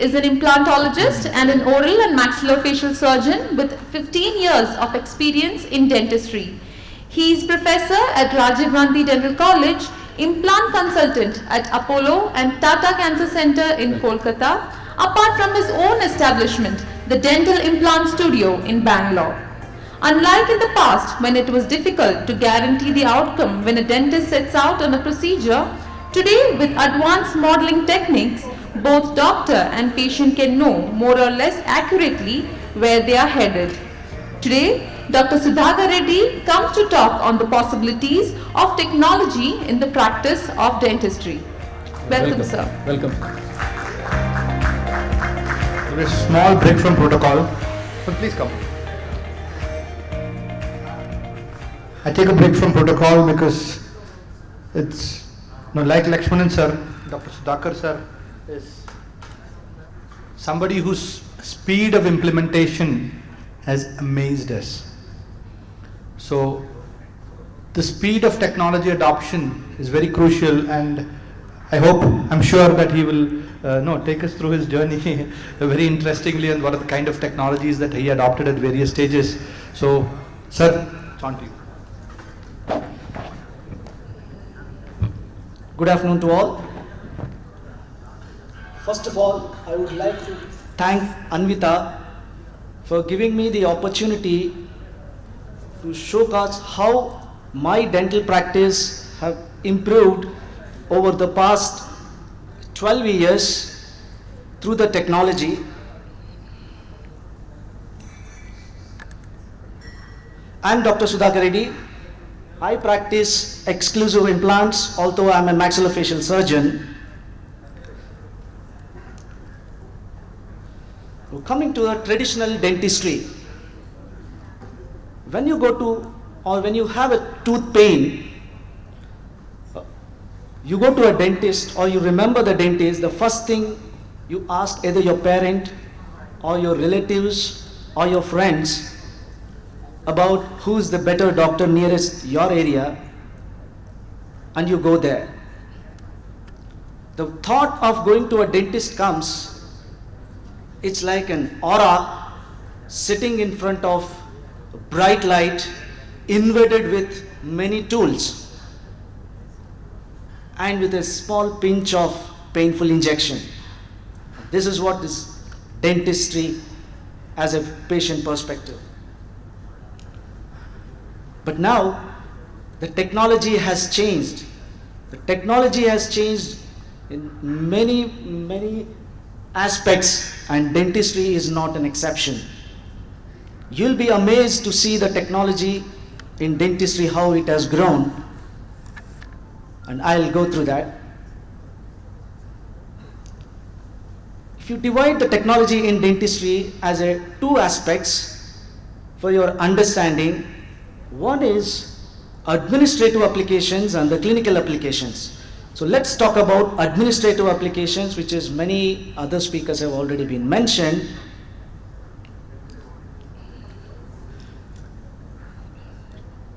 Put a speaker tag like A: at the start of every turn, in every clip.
A: is an implantologist and an oral and maxillofacial surgeon with 15 years of experience in dentistry. He is professor at Rajiv Gandhi Dental College, implant consultant at Apollo and Tata Cancer Center in Kolkata, apart from his own establishment, the Dental Implant Studio in Bangalore. Unlike in the past, when it was difficult to guarantee the outcome when a dentist sets out on a procedure, today with advanced modeling techniques, both doctor and patient can know more or less accurately where they are headed. Today, Dr. Sudhakara Reddy comes to talk on the possibilities of technology in the practice of dentistry. Welcome, sir.
B: Welcome. There is a small break from protocol, but please come. I take a break from protocol because it's, like Lakshmanan sir, Dr. Sudhakar sir is somebody whose speed of implementation has amazed us. So the speed of technology adoption is very crucial, and I'm sure that he will take us through his journey very interestingly, and what are the kind of technologies that he adopted at various stages. So, sir, it's on to you.
C: Good afternoon to all. First of all, I would like to thank Anvita for giving me the opportunity to showcase how my dental practice have improved over the past 12 years through the technology. I'm Dr. Sudhakara Reddy. I practice exclusive implants, although I'm a maxillofacial surgeon. Coming to a traditional dentistry, when you go to, or when you have a tooth pain, you go to a dentist or you remember the dentist, the first thing you ask either your parent or your relatives or your friends about who's the better doctor nearest your area, and you go there. The thought of going to a dentist comes, it's like an aura sitting in front of a bright light, invaded with many tools, and with a small pinch of painful injection. This is what is dentistry as a patient perspective. But now, the technology has changed. The technology has changed in many aspects, and dentistry is not an exception. You'll be amazed to see the technology in dentistry, how it has grown, and I'll go through that. If you divide the technology in dentistry as two aspects for your understanding, one is administrative applications and the clinical applications. So let's talk about administrative applications, which is many other speakers have already been mentioned.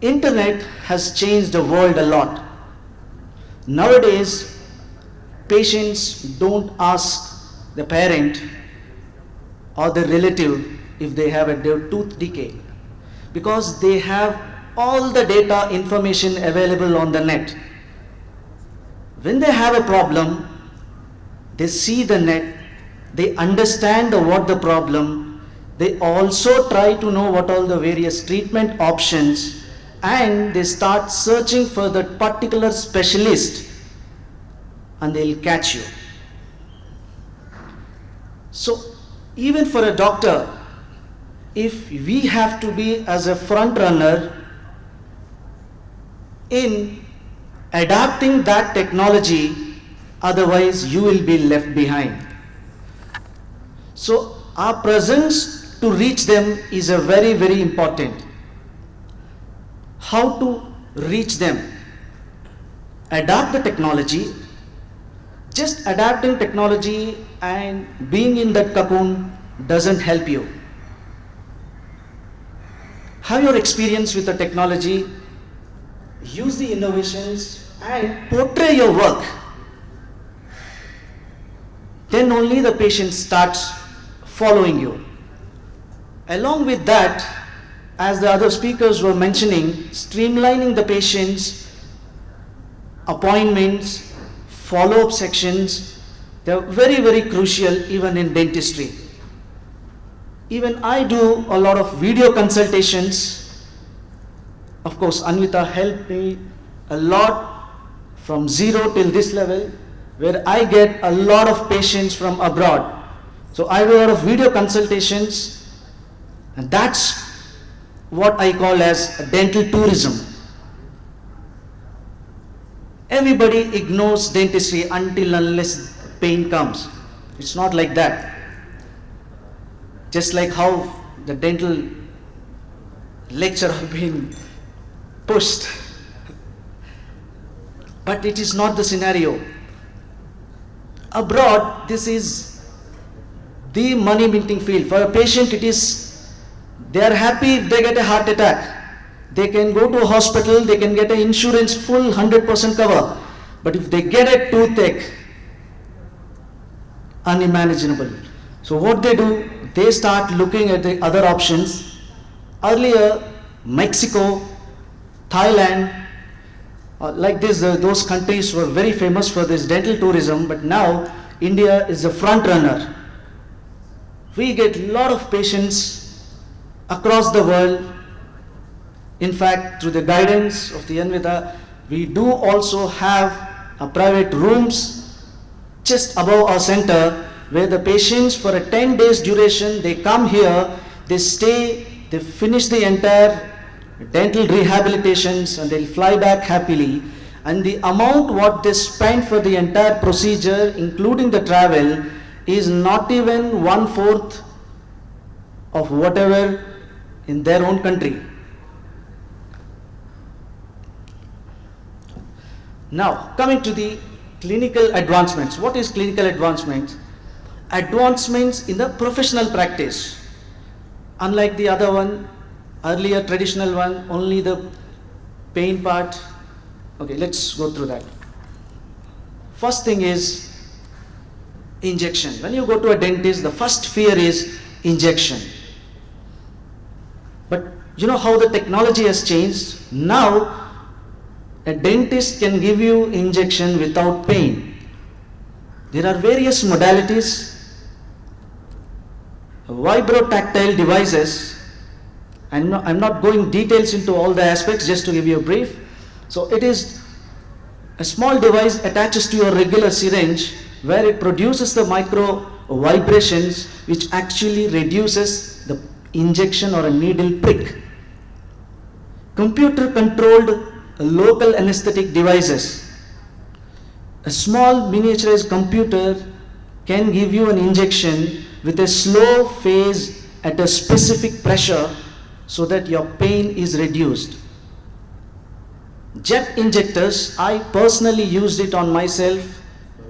C: Internet has changed the world a lot. Nowadays, patients don't ask the parent or the relative if they have a tooth decay, because they have all the data information available on the net. When they have a problem, they see the net, they understand what the problem, they also try to know what all the various treatment options, and they start searching for that particular specialist, and they'll catch you. So even for a doctor, if we have to be as a front runner in adapting that technology, otherwise you will be left behind. So our presence to reach them is a very important. How to reach them? Adapt the technology. Just adapting technology and being in that cocoon doesn't help you. Have your experience with the technology, use the innovations and portray your work. then only the patient starts following you. Along with that, as the other speakers were mentioning, streamlining the patient's appointments, follow-up sections, they are very, very crucial even in dentistry. Even I do a lot of video consultations. Of course, Anvita helped me a lot from zero till this level, where I get a lot of patients from abroad. So I do a lot of video consultations, and that's what I call as dental tourism. Everybody ignores dentistry until unless pain comes. It's not like that. Just like how the dental lecture have been pushed. But it is not the scenario. Abroad, this is the money minting field. For a patient, they are happy if they get a heart attack. They can go to a hospital, they can get an insurance full 100% cover. But if they get a toothache, unimaginable. So what they do, they start looking at the other options. Earlier, Mexico, Thailand, like this, those countries were very famous for this dental tourism, but now India is a front runner. We get a lot of patients across the world. In fact, through the guidance of the Anvita, we do also have private rooms just above our center, where the patients for a 10 days duration, they come here, they stay, they finish the entire dental rehabilitations, and they'll fly back happily. And the amount what they spend for the entire procedure, including the travel, is not even 1/4 of whatever in their own country. Now, coming to the clinical advancements. What is clinical advancement? Advancements in the professional practice. Unlike the other one, earlier traditional one, only the pain part. Okay, let's go through that. First thing is injection. When you go to a dentist, the first fear is injection. But you know how the technology has changed? Now, a dentist can give you injection without pain. There are various modalities, vibrotactile devices. I'm not going details into all the aspects, just to give you a brief. So it is a small device attaches to your regular syringe, where it produces the micro vibrations, which actually reduces the injection or a needle prick. Computer controlled local anesthetic devices. A small miniaturized computer can give you an injection with a slow phase at a specific pressure, so that your pain is reduced. Jet injectors, I personally used it on myself.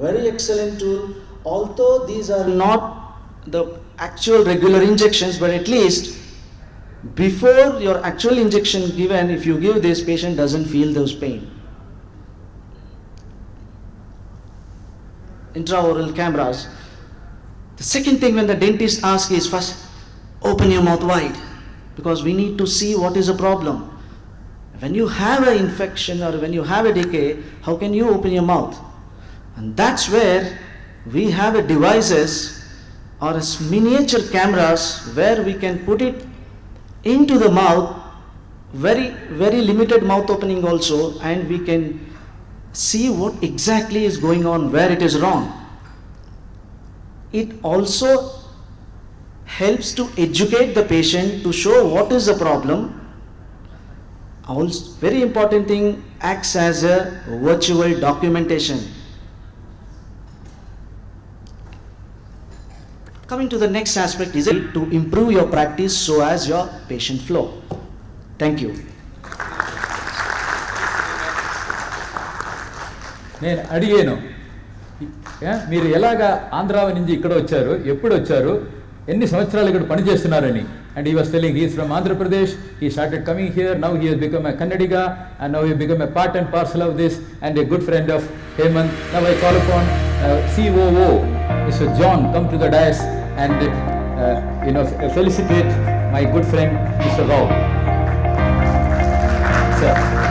C: Very excellent tool. Although these are not the actual regular injections, but at least before your actual injection given, if you give this, patient doesn't feel those pain. Intraoral cameras. The second thing when the dentist asks is, first, open your mouth wide, because we need to see what is the problem. When you have an infection or when you have a decay, how can you open your mouth? And that's where we have a devices or a miniature cameras where we can put it into the mouth, very, very limited mouth opening also, and we can see what exactly is going on, where it is wrong. It also helps to educate the patient, to show what is the problem. Also, very important thing, acts as a virtual documentation. Coming to the next aspect is to improve your practice so as your patient flow. Thank you.
D: నేను అడిగాను, మీరు ఎలాగా ఆంధ్రా నుంచి ఇక్కడ వచ్చారు, ఎప్పుడు వచ్చారు, ఎన్ని సంవత్సరాలు ఇక్కడ పనిచేస్తున్నారని. And he was telling he is from Andhra Pradesh, he started coming here, now he has become a Kannadiga, and now he has become a part and parcel of this, and a good friend of Hemant. Now I call upon COO, Mr. John, come to the dais and felicitate my good friend Mr. Rao. Sir.